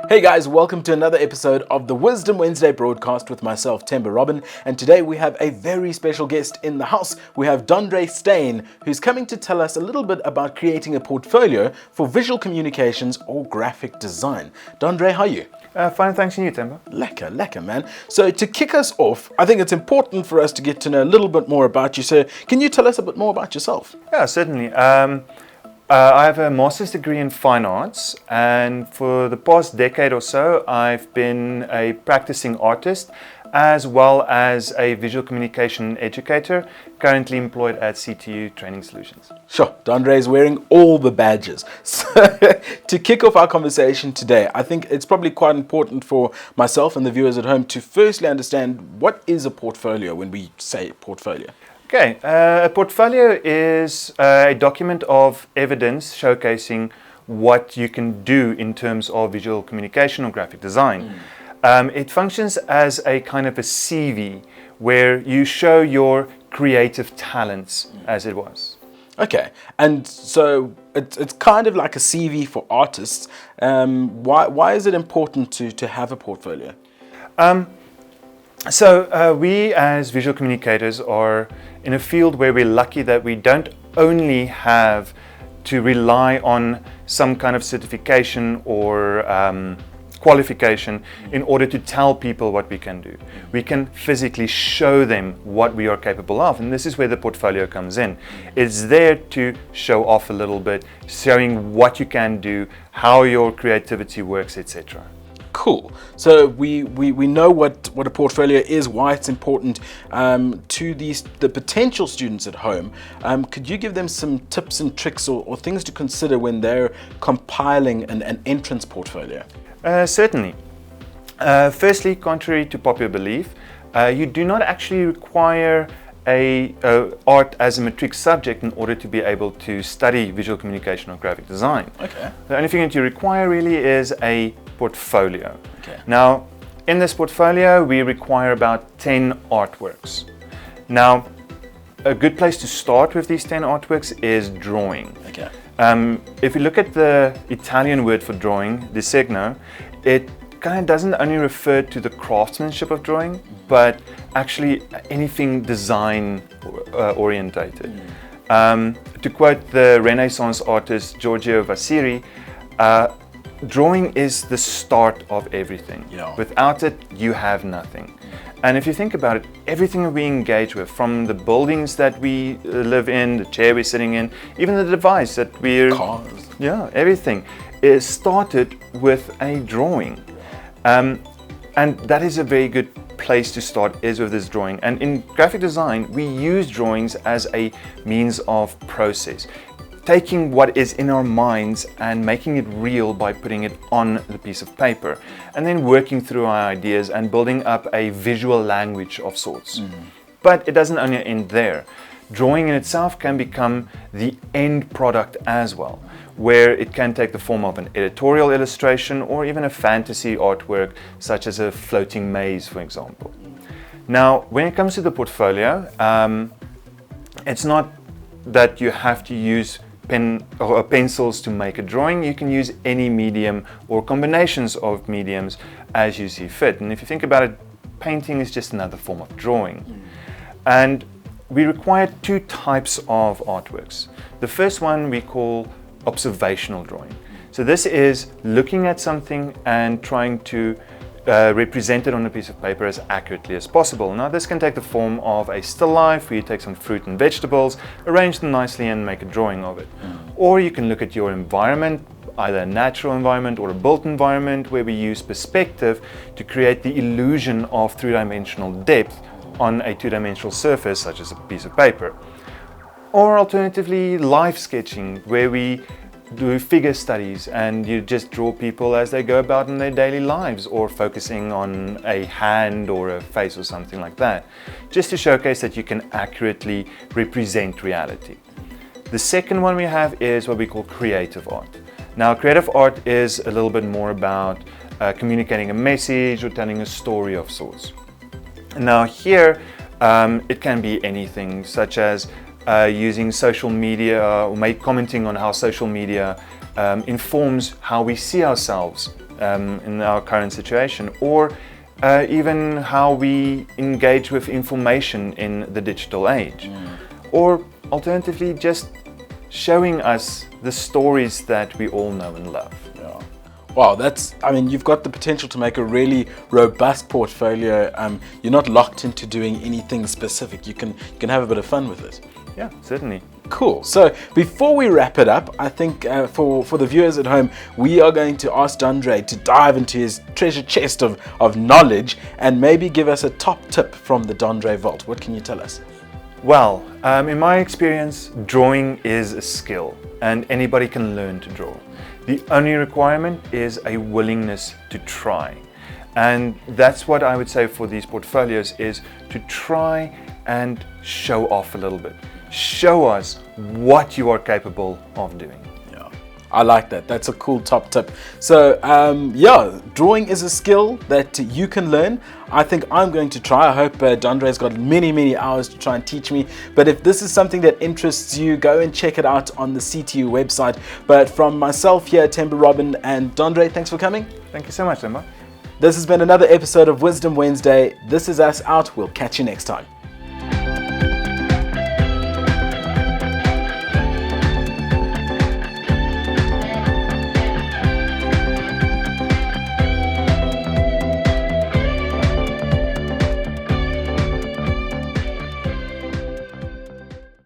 Hey guys, welcome to another episode of the Wisdom Wednesday broadcast with myself, Temba Robin, and today we have a very special guest in the house. We have Dondre Stain, who's coming to tell us a little bit about creating a portfolio for visual communications or graphic design. Dondre, how are you? Fine, thanks, and you, Temba? Lekker, man. So to kick us off, I think it's important for us to get to know a little bit more about you. So can you tell us a bit more about yourself? Yeah, certainly. I have a master's degree in fine arts, and for the past decade or so, I've been a practicing artist as well as a visual communication educator, currently employed at CTU Training Solutions. Sure, Dondre is wearing all the badges. So to kick off our conversation today, I think it's probably quite important for myself and the viewers at home to firstly understand what is a portfolio when we say portfolio. Okay, a portfolio is a document of evidence showcasing what you can do in terms of visual communication or graphic design. It functions as a kind of a CV where you show your creative talents, as it was. Okay, and so it's kind of like a CV for artists. Why is it important to have a portfolio? So we as visual communicators are in a field where we're lucky that we don't only have to rely on some kind of certification or qualification in order to tell people what we can do. We can physically show them what we are capable of, and this is where the portfolio comes in. It's there to show off a little bit, showing what you can do, how your creativity works, etc. Cool. So we know what a portfolio is, why it's important to the potential students at home. Could you give them some tips and tricks or things to consider when they're compiling an entrance portfolio? Certainly. Firstly, contrary to popular belief, you do not actually require art as a matric subject in order to be able to study visual communication or graphic design. Okay. The only thing that you require really is a portfolio. Okay. Now, in this portfolio, we require about 10 artworks. Now, a good place to start with these 10 artworks is drawing. Okay. If you look at the Italian word for drawing, disegno, it kind of doesn't only refer to the craftsmanship of drawing, but actually anything design orientated. To quote the Renaissance artist Giorgio Vasari, drawing is the start of everything. Yeah. Without it, you have nothing. And if you think about it, everything that we engage with, from the buildings that we live in, the chair we're sitting in, even the device that we're... Cars. Yeah, everything is started with a drawing. And that is a very good place to start, is with this drawing. And in graphic design, we use drawings as a means of process, taking what is in our minds and making it real by putting it on the piece of paper, and then working through our ideas and building up a visual language of sorts. But it doesn't only end there. Drawing in itself can become the end product as well, where it can take the form of an editorial illustration or even a fantasy artwork, such as a floating maze, for example. Now, when it comes to the portfolio, it's not that you have to use pen or pencils to make a drawing. You can use any medium or combinations of mediums as you see fit. And if you think about it, painting is just another form of drawing. And we require two types of artworks. The first one we call observational drawing. So this is looking at something and trying to represent it on a piece of paper as accurately as possible. Now, this can take the form of a still life where you take some fruit and vegetables, arrange them nicely and make a drawing of it. Or you can look at your environment, either a natural environment or a built environment, where we use perspective to create the illusion of three-dimensional depth on a two-dimensional surface, such as a piece of paper. Or alternatively, life sketching, where we do figure studies and you just draw people as they go about in their daily lives, or focusing on a hand or a face or something like that, just to showcase that you can accurately represent reality. The second one we have is what we call creative art. Now, creative art is a little bit more about communicating a message or telling a story of sorts. Now here, it can be anything, such as using social media or commenting on how social media informs how we see ourselves in our current situation, or even how we engage with information in the digital age, or alternatively just showing us the stories that we all know and love. Yeah. Wow, you've got the potential to make a really robust portfolio. You're not locked into doing anything specific. You can have a bit of fun with it. Yeah, certainly. Cool. So before we wrap it up, I think for the viewers at home, we are going to ask Dondre to dive into his treasure chest of knowledge and maybe give us a top tip from the Dondre Vault. What can you tell us? Well, in my experience, drawing is a skill and anybody can learn to draw. The only requirement is a willingness to try. And that's what I would say for these portfolios, is to try and show off a little bit. Show us what you are capable of doing. Yeah, I like that. That's a cool top tip. So drawing is a skill that you can learn. I think I'm going to try. I hope Dondre's got many hours to try and teach me. But if this is something that interests you, go and check it out on the CTU website. But from myself here, Temba Robin, and Dondre, thanks for coming. Thank you so much, Temba. This has been another episode of Wisdom Wednesday. This is us out. We'll catch you next time.